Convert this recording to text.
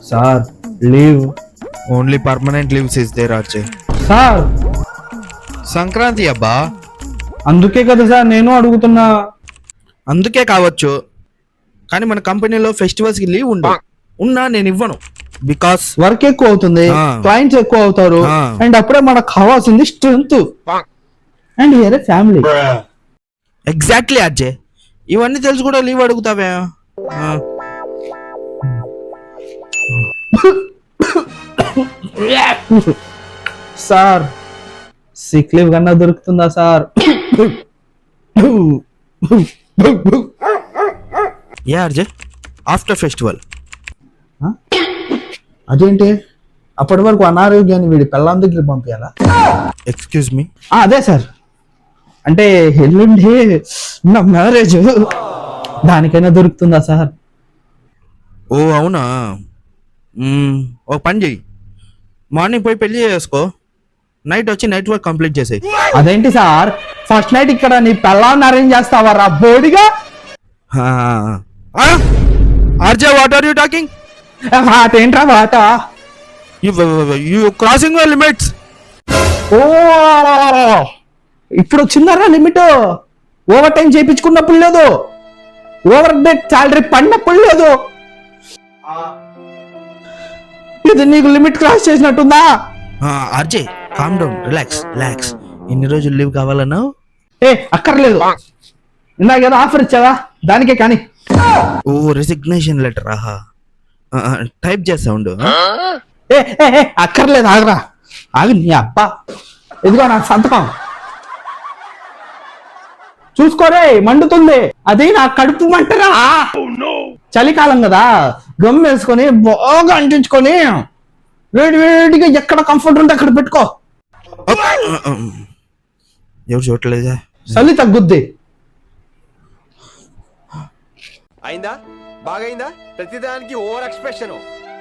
Sir leave. Only permanent leaves is there RJ. Sir Sankranti అబ్బా, అందుకే కదా సార్ నేను అడుగుతున్నా. అందుకే కావచ్చు, కానీ మన కంపెనీలో ఫెస్టివల్స్ కి లీవ్ ఉన్నా నేను ఇవ్వను. బికాస్ వర్క్ ఎక్కువ అవుతుంది, క్లయింట్స్ ఎక్కువ అవుతారు, అండ్ అప్పుడే మనకు కావాల్సింది స్ట్రెంత్ అండ్ వేరే ఫ్యామిలీ. ఎగ్జాక్ట్లీ అజ్జే, ఇవన్నీ తెలుసు కూడా లీవ్ అడుగుతావే. సార్ సిక్ లీవ్ కన్నా దొరుకుతుందా సార్? ఏ అర్జే, ఆఫ్టర్ ఫెస్టివల్. అదేంటి అప్పటి వరకు అనారోగ్యాన్ని వీడి పెళ్ళాం దగ్గర పంపించాలా? Excuse me. అదే సార్, అంటే ఎల్లుండి నా మ్యారేజ్, దానికైనా దొరుకుతుందా సార్? ఓ అవునా, ఒక పని చెయ్యి, మార్నింగ్ పోయి పెళ్లి చేసుకో, నైట్ వచ్చి నైట్ వర్క్ కంప్లీట్ చేసేయి. అదేంటి సార్, ఫస్ట్ నైట్ ఇక్కడ నీ పెళ్ళాన్ని అరేంజ్ చేస్తావా రా బోడిగా? RJ, what are you talking? What ఏంట్రా what? You crossing your limits. ఓ ఇప్పుడు వచ్చిందరా లిమిట్. ఓవర్ టైం చేయించుకున్నప్పుడు లేదు, ఓవర్ డేట్ సాలరీ పడినప్పుడు లేదు. ఇది నీకు లిమిట్ క్రాస్ చేసినట్టుందా? RJ, calm down, relax relax. ఎన్ని రోజులు లీవ్ కావాలన్నావు? అక్కర్లేదు, ఇందాకేదో ఆఫర్ ఇచ్చావా దానికే కానీ. ఓ రెసిగ్నేషన్ లెటర్, ఆహా, టైప్ చేస్తా ఉండు. అక్కర్లేదు, ఆగరా ఆగు నీ అబ్బా. ఇదిగో నా సంతకం చూసుకోరే, మండుతుంది. అది నా కడుపు మంటరా. చలికాలం కదా, గమ్ వేసుకొని బాగా అంటించుకొని వేడి వేడిగా ఎక్కడ కంఫర్ట్ ఉంటే అక్కడ పెట్టుకో. ఎవరు చూడలేదా? చలి తగ్గుద్ది. అయిందా? బాగైందా? ప్రతిదానికి ఓవర్ ఎక్స్ప్రెషన్.